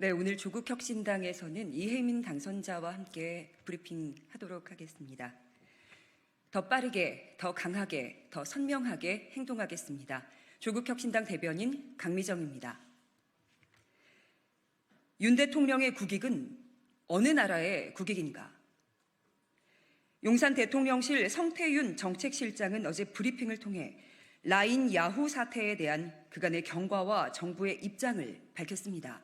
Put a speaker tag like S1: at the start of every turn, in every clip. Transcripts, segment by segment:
S1: 네, 오늘 조국혁신당에서는 이혜민 당선자와 함께 브리핑하도록 하겠습니다. 더 빠르게, 더 강하게, 더 선명하게 행동하겠습니다. 조국혁신당 대변인 강미정입니다. 윤 대통령의 국익은 어느 나라의 국익인가? 용산 대통령실 성태윤 정책실장은 어제 브리핑을 통해 라인 야후 사태에 대한 그간의 경과와 정부의 입장을 밝혔습니다.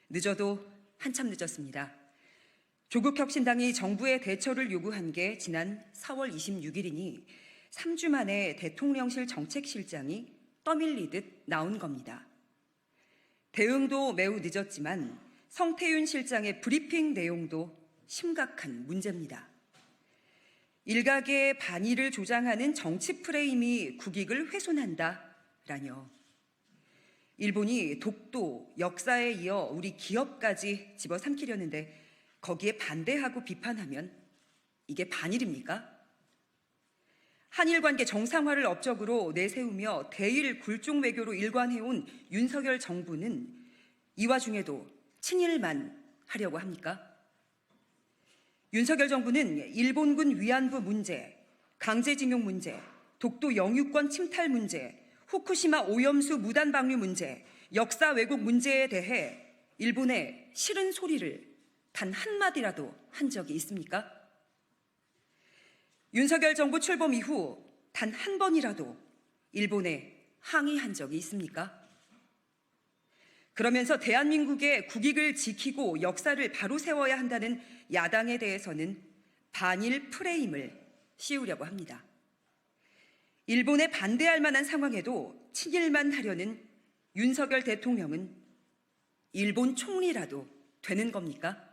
S1: 늦어도 한참 늦었습니다. 조국혁신당이 정부의 대처를 요구한 게 지난 4월 26일이니 3주 만에 대통령실 정책실장이 떠밀리듯 나온 겁니다. 대응도 매우 늦었지만 성태윤 실장의 브리핑 내용도 심각한 문제입니다. 일각의 반의를 조장하는 정치 프레임이 국익을 훼손한다라뇨. 일본이 독도, 역사에 이어 우리 기업까지 집어삼키려는데 거기에 반대하고 비판하면 이게 반일입니까? 한일 관계 정상화를 업적으로 내세우며 대일 굴종 외교로 일관해온 윤석열 정부는 이 와중에도 친일만 하려고 합니까? 윤석열 정부는 일본군 위안부 문제, 강제징용 문제, 독도 영유권 침탈 문제, 후쿠시마 오염수 무단 방류 문제, 역사 왜곡 문제에 대해 일본에 싫은 소리를 단 한마디라도 한 적이 있습니까? 윤석열 정부 출범 이후 단 한 번이라도 일본에 항의한 적이 있습니까? 그러면서 대한민국의 국익을 지키고 역사를 바로 세워야 한다는 야당에 대해서는 반일 프레임을 씌우려고 합니다. 일본에 반대할 만한 상황에도 친일만 하려는 윤석열 대통령은 일본 총리라도 되는 겁니까?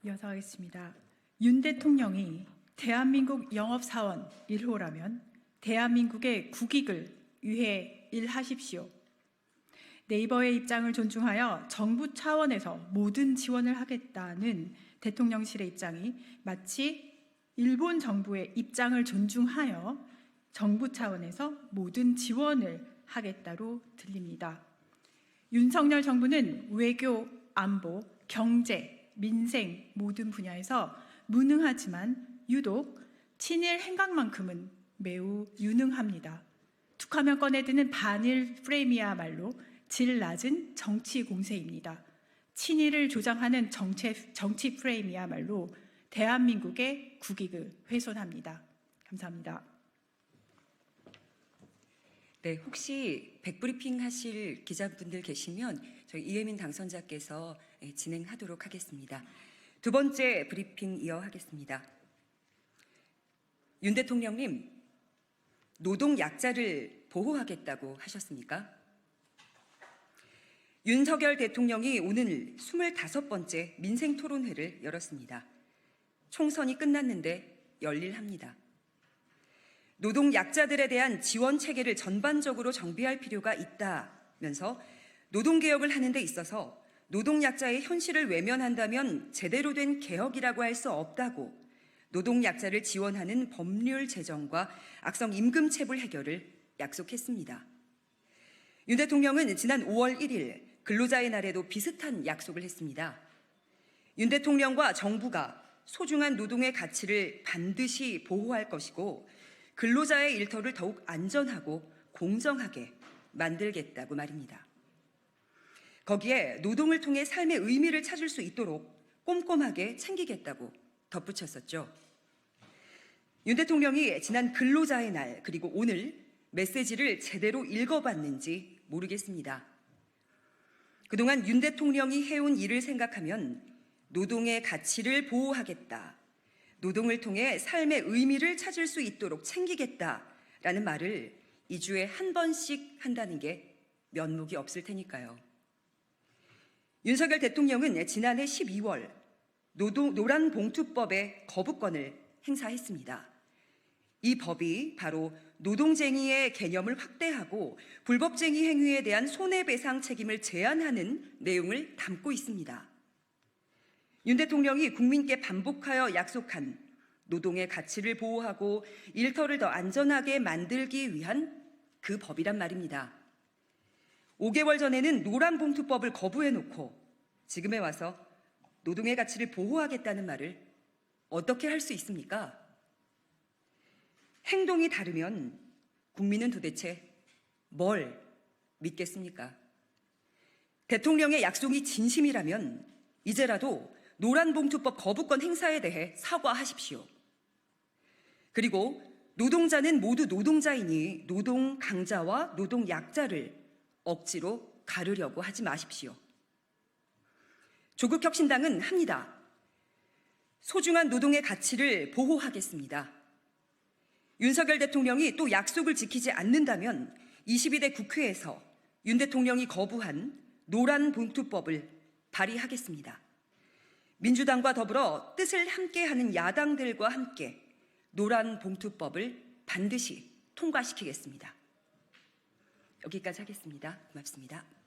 S2: 이어서 하겠습니다. 윤 대통령이 대한민국 영업사원 1호라면 대한민국의 국익을 위해 일하십시오. 네이버의 입장을 존중하여 정부 차원에서 모든 지원을 하겠다는 대통령실의 입장이 마치 일본 정부의 입장을 존중하여 정부 차원에서 모든 지원을 하겠다로 들립니다. 윤석열 정부는 외교, 안보, 경제, 민생 모든 분야에서 무능하지만 유독 친일 행각만큼은 매우 유능합니다. 툭하면 꺼내드는 반일 프레임이야말로 질 낮은 정치 공세입니다. 친일을 조장하는 정치 프레임이야말로 대한민국의 국익을 훼손합니다. 감사합니다.
S1: 네, 혹시 백브리핑 하실 기자분들 계시면 저희 이혜민 당선자께서 진행하도록 하겠습니다. 두 번째 브리핑 이어하겠습니다. 윤 대통령님, 노동 약자를 보호하겠다고 하셨습니까? 윤석열 대통령이 오늘 25번째 민생토론회를 열었습니다. 총선이 끝났는데 열일합니다. 노동 약자들에 대한 지원 체계를 전반적으로 정비할 필요가 있다면서 노동개혁을 하는 데 있어서 노동 약자의 현실을 외면한다면 제대로 된 개혁이라고 할 수 없다고 노동 약자를 지원하는 법률 제정과 악성 임금 체불 해결을 약속했습니다. 윤 대통령은 지난 5월 1일 근로자의 날에도 비슷한 약속을 했습니다. 윤 대통령과 정부가 소중한 노동의 가치를 반드시 보호할 것이고 근로자의 일터를 더욱 안전하고 공정하게 만들겠다고 말입니다. 거기에 노동을 통해 삶의 의미를 찾을 수 있도록 꼼꼼하게 챙기겠다고 덧붙였었죠. 윤 대통령이 지난 근로자의 날 그리고 오늘 메시지를 제대로 읽어봤는지 모르겠습니다. 그동안 윤 대통령이 해온 일을 생각하면 노동의 가치를 보호하겠다, 노동을 통해 삶의 의미를 찾을 수 있도록 챙기겠다라는 말을 2주에 한 번씩 한다는 게 면목이 없을 테니까요. 윤석열 대통령은 지난해 12월 노란봉투법의 거부권을 행사했습니다. 이 법이 바로 노동쟁의의 개념을 확대하고 불법쟁의 행위에 대한 손해배상 책임을 제한하는 내용을 담고 있습니다. 윤 대통령이 국민께 반복하여 약속한 노동의 가치를 보호하고 일터를 더 안전하게 만들기 위한 그 법이란 말입니다. 5개월 전에는 노란봉투법을 거부해놓고 지금에 와서 노동의 가치를 보호하겠다는 말을 어떻게 할 수 있습니까? 행동이 다르면 국민은 도대체 뭘 믿겠습니까? 대통령의 약속이 진심이라면 이제라도 노란봉투법 거부권 행사에 대해 사과하십시오. 그리고 노동자는 모두 노동자이니 노동 강자와 노동 약자를 억지로 가르려고 하지 마십시오. 조국혁신당은 합니다. 소중한 노동의 가치를 보호하겠습니다. 윤석열 대통령이 또 약속을 지키지 않는다면 22대 국회에서 윤 대통령이 거부한 노란봉투법을 발의하겠습니다. 민주당과 더불어 뜻을 함께하는 야당들과 함께 노란봉투법을 반드시 통과시키겠습니다. 여기까지 하겠습니다. 고맙습니다.